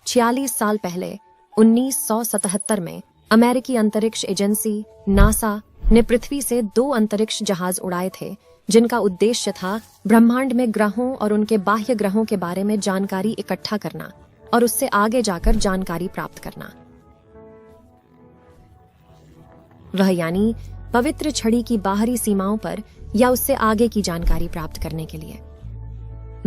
46 साल पहले 1977 में अमेरिकी अंतरिक्ष एजेंसी नासा ने पृथ्वी से 2 अंतरिक्ष जहाज उड़ाए थे, जिनका उद्देश्य था ब्रह्मांड में ग्रहों और उनके बाह्य ग्रहों के बारे में जानकारी इकट्ठा करना और उससे आगे जाकर जानकारी प्राप्त करना। वह यानी पवित्र छड़ी की बाहरी सीमाओं पर या उससे आगे की जानकारी प्राप्त करने के लिए।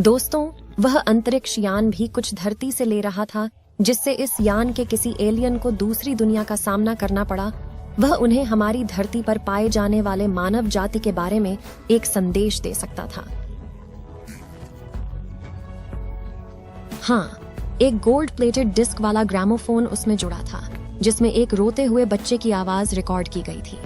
दोस्तों, वह अंतरिक्ष यान भी कुछ धरती से ले रहा था, जिससे इस यान के किसी एलियन को दूसरी दुनिया का सामना करना पड़ा। वह उन्हें हमारी धरती पर पाए जाने वाले मानव जाति के बारे में एक संदेश दे सकता था। हाँ, एक गोल्ड प्लेटेड डिस्क वाला ग्रामोफोन उसमें जुड़ा था, जिसमें एक रोते हुए बच्चे की आवाज रिकॉर्ड की गई थी।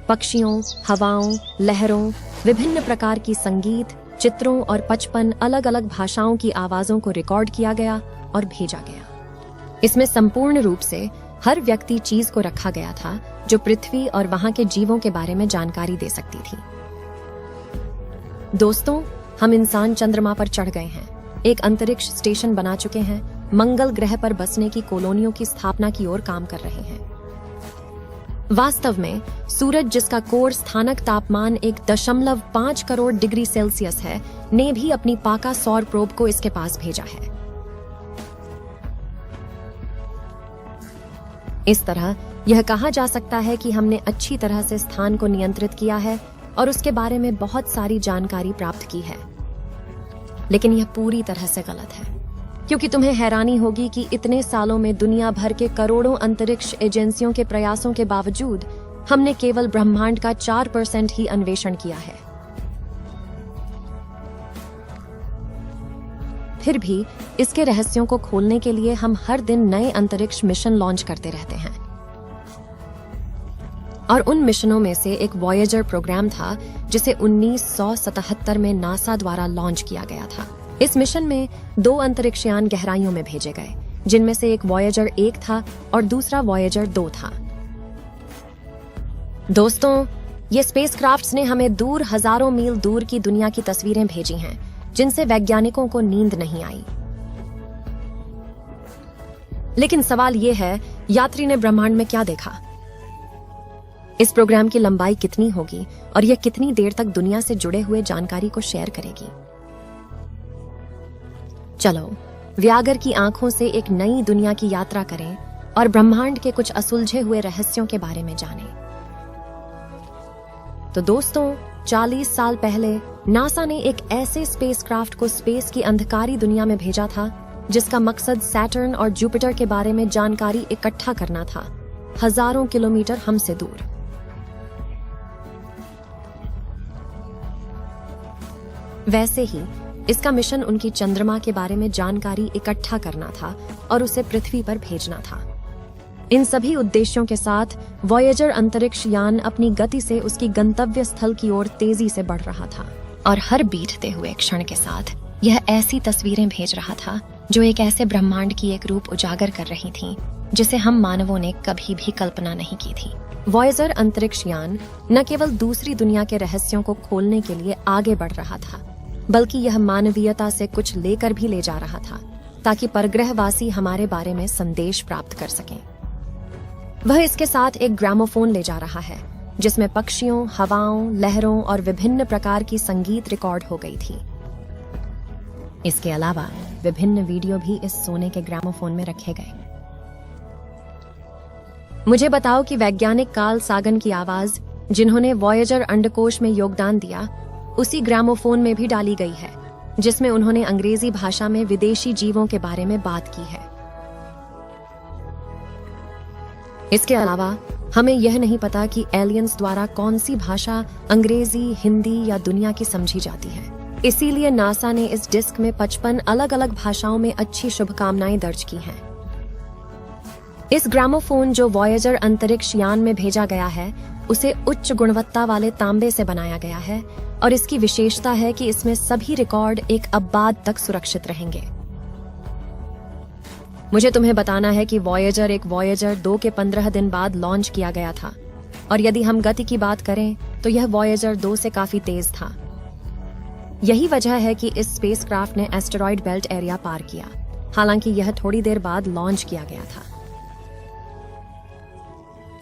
पक्षियों, हवाओं, लहरों, विभिन्न प्रकार की संगीत, चित्रों और 55 अलग अलग भाषाओं की आवाजों को रिकॉर्ड किया गया और भेजा गया। इसमें संपूर्ण रूप से हर व्यक्ति चीज को रखा गया था जो पृथ्वी और वहां के जीवों के बारे में जानकारी दे सकती थी। दोस्तों, हम इंसान चंद्रमा पर चढ़ गए हैं, एक अंतरिक्ष स्टेशन बना चुके हैं, मंगल ग्रह पर बसने की कॉलोनियों की स्थापना की ओर काम कर रहे हैं। वास्तव में सूरज, जिसका कोर स्थानक तापमान 1.5 करोड़ डिग्री सेल्सियस है, ने भी अपनी पाका सौर प्रोब को इसके पास भेजा है। इस तरह यह कहा जा सकता है कि हमने अच्छी तरह से स्थान को नियंत्रित किया है और उसके बारे में बहुत सारी जानकारी प्राप्त की है। लेकिन यह पूरी तरह से गलत है, क्योंकि तुम्हें हैरानी होगी कि इतने सालों में दुनिया भर के करोड़ों अंतरिक्ष एजेंसियों के प्रयासों के बावजूद हमने केवल ब्रह्मांड का 4% ही अन्वेषण किया है। फिर भी इसके रहस्यों को खोलने के लिए हम हर दिन नए अंतरिक्ष मिशन लॉन्च करते रहते हैं। और उन मिशनों में से एक वॉयेजर प्रोग्राम था, जिसे 1977 में नासा द्वारा लॉन्च किया गया था। इस मिशन में 2 अंतरिक्षयान गहराइयों में भेजे गए, जिनमें से एक वॉयेजर 1 था और दूसरा वॉयेजर 2 था। दोस्तों, ये स्पेसक्राफ्ट्स ने हमें दूर हजारों मील दूर की दुनिया की तस्वीरें भेजी हैं, जिनसे वैज्ञानिकों को नींद नहीं आई। लेकिन सवाल यह है, यात्री ने ब्रह्मांड में क्या देखा? इस प्रोग्राम की लंबाई कितनी होगी और यह कितनी देर तक दुनिया से जुड़े हुए जानकारी को शेयर करेगी? चलो, व्यागर की आंखों से एक नई दुनिया की यात्रा करें और ब्रह्मांड के कुछ असुलझे हुए रहस्यों के बारे में जानें। तो दोस्तों, 40 साल पहले नासा ने एक ऐसे स्पेसक्राफ्ट को स्पेस की अंधकारी दुनिया में भेजा था, जिसका मकसद सैटर्न और जुपिटर के बारे में जानकारी इकट्ठा करना था, हजारों किलोमीटर हमसे दूर। वैसे ही इसका मिशन उनकी चंद्रमा के बारे में जानकारी इकट्ठा करना था और उसे पृथ्वी पर भेजना था। इन सभी उद्देश्यों के साथ वॉयेजर अंतरिक्ष यान अपनी गति से उसकी गंतव्य स्थल की ओर तेजी से बढ़ रहा था, और हर बीतते हुए क्षण के साथ यह ऐसी तस्वीरें भेज रहा था जो एक ऐसे ब्रह्मांड की एक रूप उजागर कर रही थीं, जिसे हम मानवों ने कभी भी कल्पना नहीं की थी। वॉयेजर अंतरिक्ष यान न केवल दूसरी दुनिया के रहस्यों को खोलने के लिए आगे बढ़ रहा था, बल्कि यह मानवीयता से कुछ लेकर भी ले जा रहा था, ताकि परग्रहवासी हमारे बारे में संदेश प्राप्त कर सकें। वह इसके साथ एक ग्रामोफोन ले जा रहा है, जिसमें पक्षियों, हवाओं, लहरों और विभिन्न प्रकार की संगीत रिकॉर्ड हो गई थी। इसके अलावा विभिन्न वीडियो भी इस सोने के ग्रामोफोन में रखे गए। मुझे बताओ कि वैज्ञानिक कार्ल सागन की आवाज, जिन्होंने वॉयेजर अंडकोश में योगदान दिया, उसी ग्रामोफोन में भी डाली गई है, जिसमें उन्होंने अंग्रेजी भाषा में विदेशी जीवों के बारे में बात की है। इसके अलावा हमें यह नहीं पता कि एलियंस द्वारा कौन सी भाषा अंग्रेजी, हिंदी या दुनिया की समझी जाती है। इसीलिए नासा ने इस डिस्क में 55 अलग अलग भाषाओं में अच्छी शुभकामनाएं दर्ज की हैं। इस ग्रामोफोन जो वॉयेजर अंतरिक्ष यान में भेजा गया है, उसे उच्च गुणवत्ता वाले तांबे से बनाया गया है, और इसकी विशेषता है कि इसमें सभी रिकॉर्ड एक अब्बाद तक सुरक्षित रहेंगे। मुझे तुम्हें बताना है कि वॉयेजर 2 के 15 दिन बाद लॉन्च किया गया था, और यदि हम गति की बात करें तो यह वॉयेजर 2 से काफी तेज था। यही वजह है कि इस स्पेसक्राफ्ट ने एस्टेरॉयड बेल्ट एरिया पार किया, हालांकि यह थोड़ी देर बाद लॉन्च किया गया था।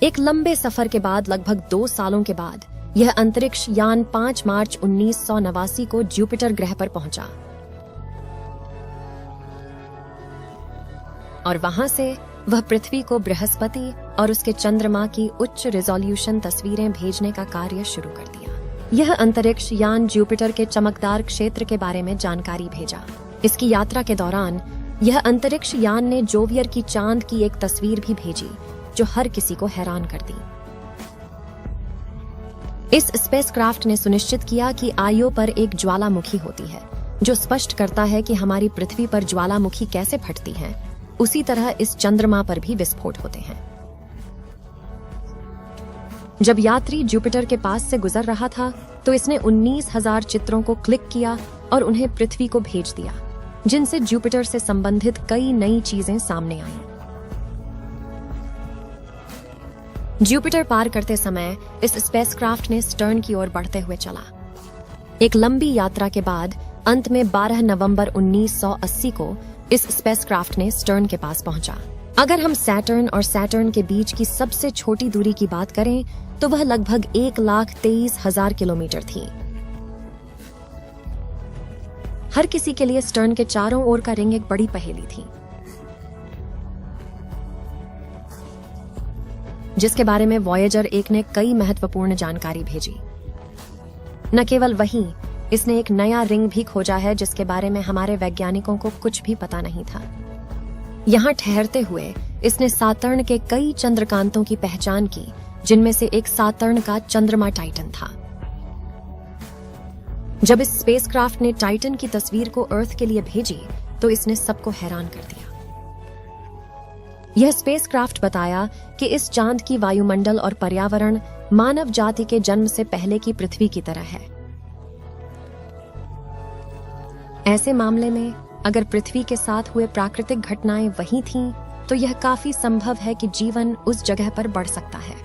एक लंबे सफर के बाद लगभग 2 सालों के बाद यह अंतरिक्ष यान 5 मार्च 1989 को जुपिटर ग्रह पर पहुंचा और वहां से वह पृथ्वी को बृहस्पति और उसके चंद्रमा की उच्च रिजोल्यूशन तस्वीरें भेजने का कार्य शुरू कर दिया। यह अंतरिक्ष यान जुपिटर के चमकदार क्षेत्र के बारे में जानकारी भेजा। इसकी यात्रा के दौरान यह अंतरिक्ष यान ने जोवियर की चांद की एक तस्वीर भी भेजी, जो हर किसी को हैरान कर दी। इस स्पेसक्राफ्ट ने सुनिश्चित किया कि आयो पर एक ज्वालामुखी होती है, जो स्पष्ट करता है कि हमारी पृथ्वी पर ज्वालामुखी कैसे फटती हैं, उसी तरह इस चंद्रमा पर भी विस्फोट होते हैं। जब यात्री जुपिटर के पास से गुजर रहा था तो इसने 19,000 चित्रों को क्लिक किया और उन्हें पृथ्वी को भेज दिया, जिनसे जुपिटर से संबंधित कई नई चीजें सामने आईं। जुपिटर पार करते समय इस स्पेसक्राफ्ट ने स्टर्न की ओर बढ़ते हुए चला। एक लंबी यात्रा के बाद अंत में 12 नवंबर 1980 को इस स्पेसक्राफ्ट ने स्टर्न के पास पहुंचा। अगर हम सैटर्न और सैटर्न के बीच की सबसे छोटी दूरी की बात करें तो वह लगभग 1,23,000 किलोमीटर थी। हर किसी के लिए स्टर्न के चारों ओर का रिंग एक बड़ी पहेली थी, जिसके बारे में वॉयेजर 1 ने कई महत्वपूर्ण जानकारी भेजी। न केवल वही, इसने एक नया रिंग भी खोजा है जिसके बारे में हमारे वैज्ञानिकों को कुछ भी पता नहीं था। यहां ठहरते हुए इसने सातर्न के कई चंद्रकांतों की पहचान की, जिनमें से एक सातर्न का चंद्रमा टाइटन था। जब इस स्पेसक्राफ्ट ने टाइटन की तस्वीर को अर्थ के लिए भेजी तो इसने सबको हैरान कर दिया। यह स्पेसक्राफ्ट बताया कि इस चांद की वायुमंडल और पर्यावरण मानव जाति के जन्म से पहले की पृथ्वी की तरह है। ऐसे मामले में अगर पृथ्वी के साथ हुए प्राकृतिक घटनाएं वही थीं, तो यह काफी संभव है कि जीवन उस जगह पर बढ़ सकता है।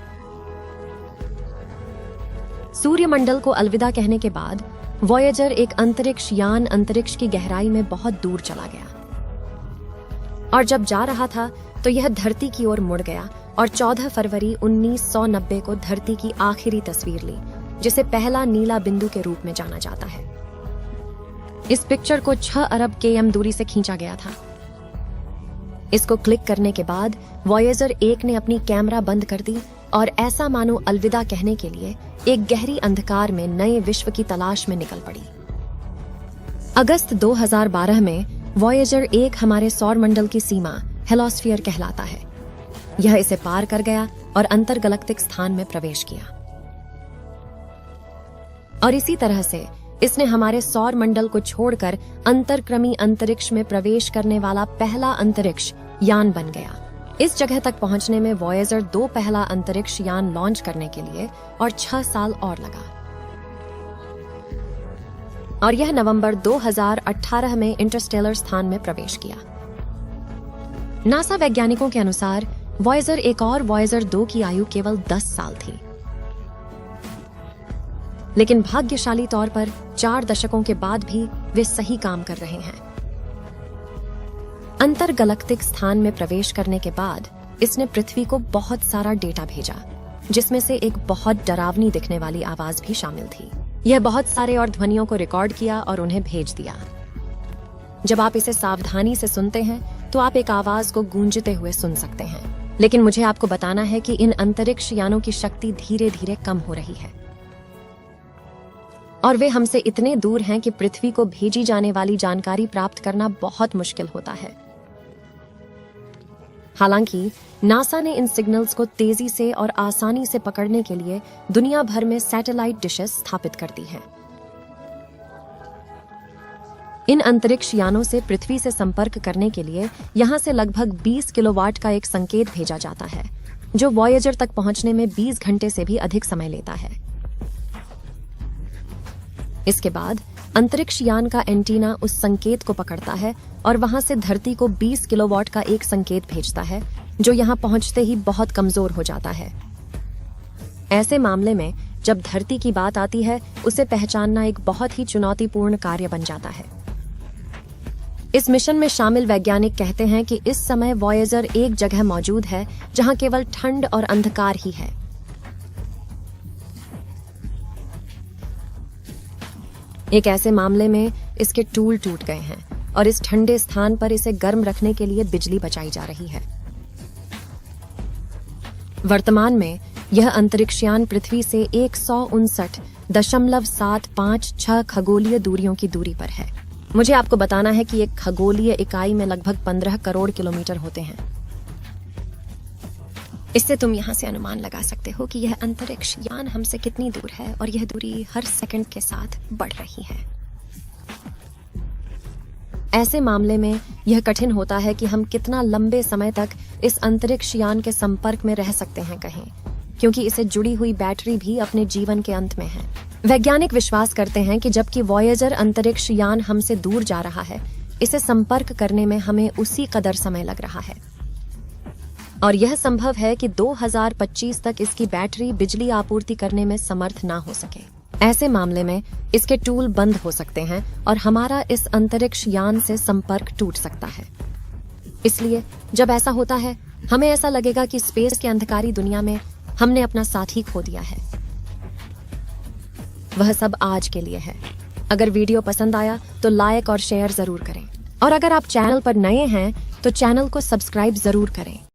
सूर्यमंडल को अलविदा कहने के बाद वॉयेजर एक अंतरिक्ष यान अंतरिक्ष की गहराई में बहुत दूर चला गया, और जब जा रहा था तो यह धरती की ओर मुड़ गया और 14 फरवरी 1990 को धरती की आखिरी तस्वीर ली, जिसे पहला नीला बिंदु के रूप में जाना जाता है। इस पिक्चर को 6 अरब km दूरी से खींचा गया था। इसको क्लिक करने के बाद वॉयेजर 1 ने अपनी कैमरा बंद कर दी और ऐसा मानो अलविदा कहने के लिए एक गहरी अंधकार में नए विश्व की तलाश में निकल पड़ी। अगस्त 2012 में वॉयेजर 1 हमारे सौरमंडल की सीमा हेलोस्फीयर कहलाता है। यह इसे पार कर गया और अंतरगैलेक्टिक स्थान में प्रवेश किया, और इसी तरह से इसने हमारे सौर मंडल को छोड़कर अंतरक्रमी अंतरिक्ष में प्रवेश करने वाला पहला अंतरिक्ष यान बन गया। इस जगह तक पहुंचने में वॉयेजर 2 पहला अंतरिक्ष यान लॉन्च करने के लिए और 6 साल और लगा, और यह नवंबर 2018 में इंटरस्टेलर स्थान में प्रवेश किया। नासा वैज्ञानिकों के अनुसार वॉयेजर 1 और वॉयेजर 2 की आयु केवल 10 साल थी, लेकिन भाग्यशाली तौर पर 4 दशकों के बाद भी वे सही काम कर रहे हैं। अंतरगैलेक्टिक स्थान में प्रवेश करने के बाद इसने पृथ्वी को बहुत सारा डेटा भेजा, जिसमें से एक बहुत डरावनी दिखने वाली आवाज भी शामिल थी। यह बहुत सारे और ध्वनियों को रिकॉर्ड किया और उन्हें भेज दिया। जब आप इसे सावधानी से सुनते हैं तो आप एक आवाज को गूंजते हुए सुन सकते हैं, लेकिन मुझे आपको बताना है कि इन अंतरिक्ष यानों की शक्ति धीरे धीरे कम हो रही है, और वे हमसे इतने दूर हैं कि पृथ्वी को भेजी जाने वाली जानकारी प्राप्त करना बहुत मुश्किल होता है। हालांकि नासा ने इन सिग्नल्स को तेजी से और आसानी से पकड़ने के लिए दुनिया भर में सैटेलाइट डिशेस स्थापित कर दी हैं। इन अंतरिक्ष यानों से पृथ्वी से संपर्क करने के लिए यहां से लगभग 20 किलोवाट का एक संकेत भेजा जाता है, जो वॉयेजर तक पहुंचने में 20 घंटे से भी अधिक समय लेता है। इसके बाद अंतरिक्ष यान का एंटीना उस संकेत को पकड़ता है और वहां से धरती को 20 किलोवाट का एक संकेत भेजता है, जो यहां पहुंचते ही बहुत कमजोर हो जाता है। ऐसे मामले में जब धरती की बात आती है उसे पहचानना एक बहुत ही चुनौतीपूर्ण कार्य बन जाता है। इस मिशन में शामिल वैज्ञानिक कहते हैं कि इस समय वॉयेजर एक जगह मौजूद है जहां केवल ठंड और अंधकार ही है। एक ऐसे मामले में इसके टूल टूट गए हैं और इस ठंडे स्थान पर इसे गर्म रखने के लिए बिजली बचाई जा रही है। वर्तमान में यह अंतरिक्षयान पृथ्वी से 159.756 खगोलीय दूरियों की दूरी पर है। मुझे आपको बताना है कि एक खगोलीय इकाई में लगभग 15 करोड़ किलोमीटर होते हैं। इससे तुम यहां से अनुमान लगा सकते हो कि यह अंतरिक्ष यान हमसे कितनी दूर है और यह दूरी हर सेकंड के साथ बढ़ रही है। ऐसे मामले में यह कठिन होता है कि हम कितना लंबे समय तक इस अंतरिक्ष यान के संपर्क में रह सकते हैं कहीं, क्योंकि इसे जुड़ी हुई बैटरी भी अपने जीवन के अंत में है। वैज्ञानिक विश्वास करते हैं कि जबकि वॉयेजर अंतरिक्ष यान हमसे दूर जा रहा है, इसे संपर्क करने में हमें उसी कदर समय लग रहा है और यह संभव है कि 2025 तक इसकी बैटरी बिजली आपूर्ति करने में समर्थ ना हो सके। ऐसे मामले में इसके टूल बंद हो सकते हैं और हमारा इस अंतरिक्ष यान से संपर्क टूट सकता है। इसलिए जब ऐसा होता है, हमें ऐसा लगेगा कि स्पेस के अंधकारी दुनिया में हमने अपना साथी खो दिया है। वह सब आज के लिए है। अगर वीडियो पसंद आया तो लाइक और शेयर जरूर करें और अगर आप चैनल पर नए हैं तो चैनल को सब्सक्राइब जरूर करें।